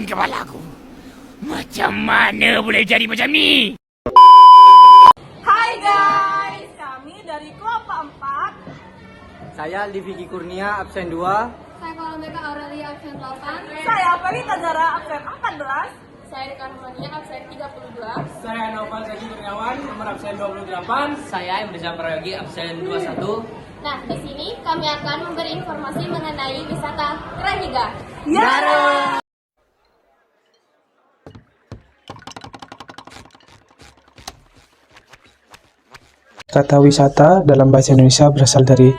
kepalaku. Macam mana boleh jadi macam ni? Hai guys, kami dari Kelapa 4. Saya Liviki Kurnia, absen 2. Saya Kalameka Aurelia, absen 8. Saya Perita Zara, absen 14. Saya Rika Rahmania, absen 32. Saya Noval Zaki Kurniawan, nomor absen 28. Saya Imrizal Prayogi, absen 21. Nah, di sini kami akan memberi informasi mengenai wisata Krahiga. Yara! Kata wisata dalam bahasa Indonesia berasal dari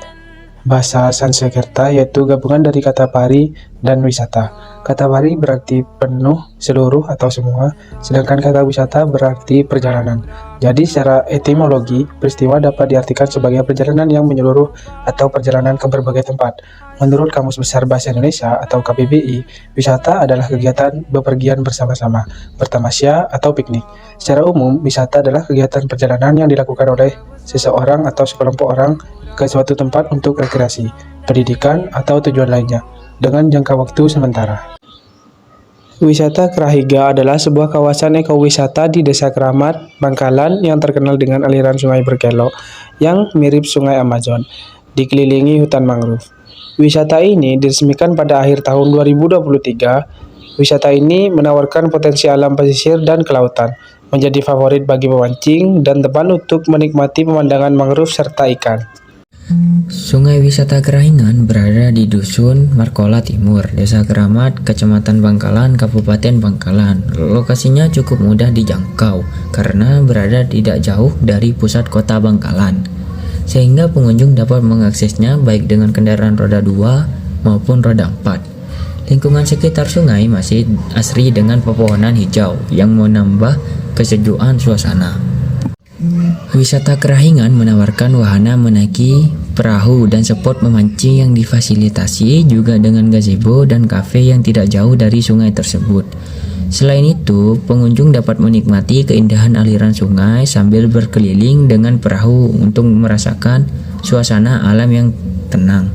bahasa Sanskerta, yaitu gabungan dari kata pari dan wisata. Kata pari berarti penuh, seluruh, atau semua, sedangkan kata wisata berarti perjalanan. Jadi secara etimologi, peristiwa dapat diartikan sebagai perjalanan yang menyeluruh atau perjalanan ke berbagai tempat. Menurut Kamus Besar Bahasa Indonesia atau KBBI, wisata adalah kegiatan bepergian bersama-sama, bertamasya, atau piknik. Secara umum, wisata adalah kegiatan perjalanan yang dilakukan oleh seseorang atau sekelompok orang ke suatu tempat untuk rekreasi, pendidikan, atau tujuan lainnya, dengan jangka waktu sementara. Wisata Krahiga adalah sebuah kawasan ekowisata di Desa Keramat, Bangkalan yang terkenal dengan aliran sungai berkelok yang mirip sungai Amazon, dikelilingi hutan mangrove. Wisata ini diresmikan pada akhir tahun 2023. Wisata ini menawarkan potensi alam pesisir dan kelautan, menjadi favorit bagi pemancing dan teman untuk menikmati pemandangan mangrove serta ikan. Sungai wisata Krahingan berada di Dusun Markola Timur, Desa Keramat, Kecamatan Bangkalan, Kabupaten Bangkalan. Lokasinya cukup mudah dijangkau karena berada tidak jauh dari pusat kota Bangkalan, sehingga pengunjung dapat mengaksesnya baik dengan kendaraan roda 2 maupun roda 4. Lingkungan sekitar sungai masih asri dengan pepohonan hijau yang menambah kesejukan suasana. Wisata Krahingan menawarkan wahana menaiki perahu dan spot memancing yang difasilitasi juga dengan gazebo dan kafe yang tidak jauh dari sungai tersebut. Selain itu, pengunjung dapat menikmati keindahan aliran sungai sambil berkeliling dengan perahu untuk merasakan suasana alam yang tenang.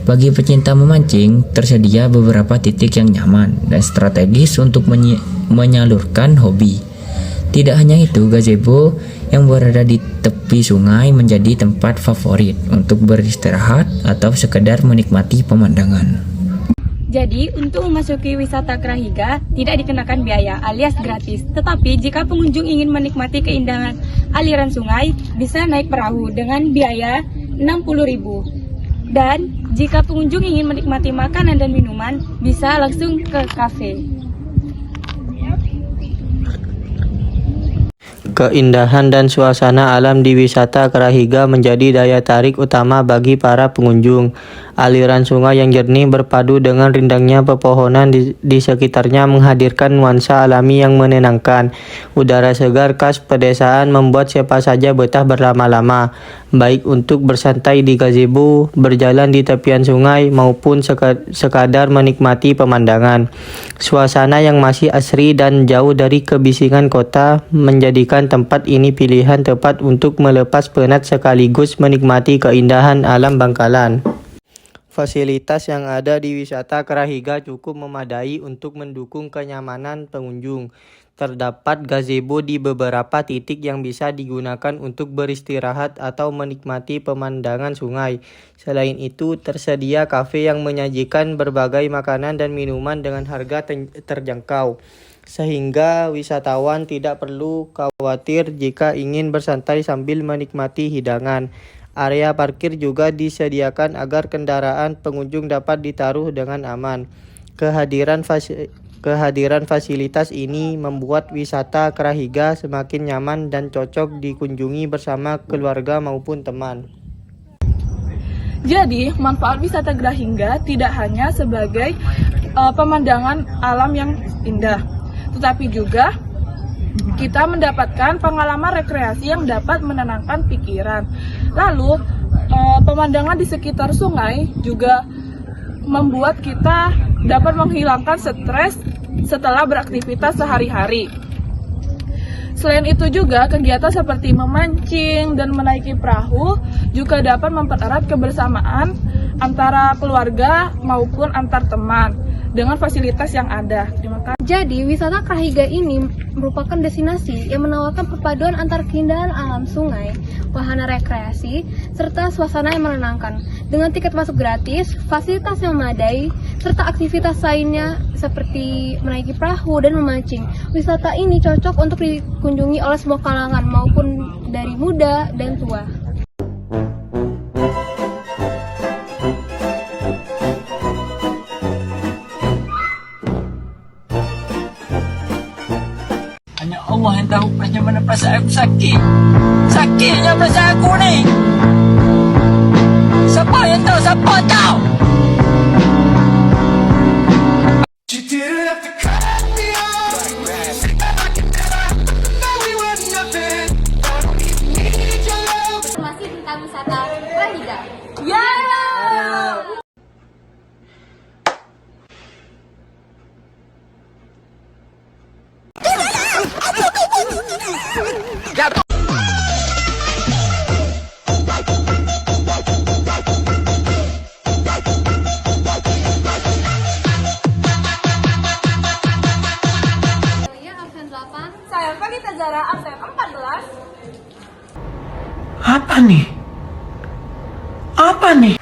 Bagi pecinta memancing, tersedia beberapa titik yang nyaman dan strategis untuk menyalurkan hobi. Tidak hanya itu, gazebo yang berada di tepi sungai menjadi tempat favorit untuk beristirahat atau sekedar menikmati pemandangan. Jadi, untuk memasuki wisata Krahiga tidak dikenakan biaya alias gratis. Tetapi jika pengunjung ingin menikmati keindahan aliran sungai, bisa naik perahu dengan biaya 60.000. Dan jika pengunjung ingin menikmati makanan dan minuman, bisa langsung ke kafe. Keindahan dan suasana alam di wisata Krahiga menjadi daya tarik utama bagi para pengunjung. Aliran sungai yang jernih berpadu dengan rindangnya pepohonan di sekitarnya menghadirkan nuansa alami yang menenangkan. Udara segar khas pedesaan membuat siapa saja betah berlama-lama, baik untuk bersantai di gazebo, berjalan di tepian sungai, maupun sekadar menikmati pemandangan. Suasana yang masih asri dan jauh dari kebisingan kota menjadikan tempat ini pilihan tepat untuk melepas penat sekaligus menikmati keindahan alam Bangkalan. Fasilitas yang ada di wisata Krahiga cukup memadai untuk mendukung kenyamanan pengunjung. Terdapat gazebo di beberapa titik yang bisa digunakan untuk beristirahat atau menikmati pemandangan sungai. Selain itu, tersedia kafe yang menyajikan berbagai makanan dan minuman dengan harga terjangkau, sehingga wisatawan tidak perlu khawatir jika ingin bersantai sambil menikmati hidangan. Area parkir juga disediakan agar kendaraan pengunjung dapat ditaruh dengan aman. Kehadiran fasilitas ini membuat wisata Krahiga semakin nyaman dan cocok dikunjungi bersama keluarga maupun teman. Jadi, manfaat wisata Krahiga tidak hanya sebagai pemandangan alam yang indah, tetapi juga kita mendapatkan pengalaman rekreasi yang dapat menenangkan pikiran. Lalu, pemandangan di sekitar sungai juga membuat kita dapat menghilangkan stres setelah beraktivitas sehari-hari. Selain itu juga, kegiatan seperti memancing dan menaiki perahu juga dapat mempererat kebersamaan antara keluarga maupun antar teman. dengan fasilitas yang ada. Terima kasih. Jadi, wisata Krahiga ini merupakan destinasi yang menawarkan perpaduan antara keindahan alam sungai, wahana rekreasi, serta suasana yang menenangkan. Dengan tiket masuk gratis, fasilitas yang memadai, serta aktivitas lainnya seperti menaiki perahu dan memancing. Wisata ini cocok untuk dikunjungi oleh semua kalangan maupun dari muda dan tua. Hanya Allah yang tahu macam mana perasaan aku sakit. Sakitnya perasaan aku ni. Siapa yang tahu? Siapa tahu? Informasi tentang wisata Krahiga. Saya absen 8. Saya Felita Zara, absen 14. Apa nih? Apa nih?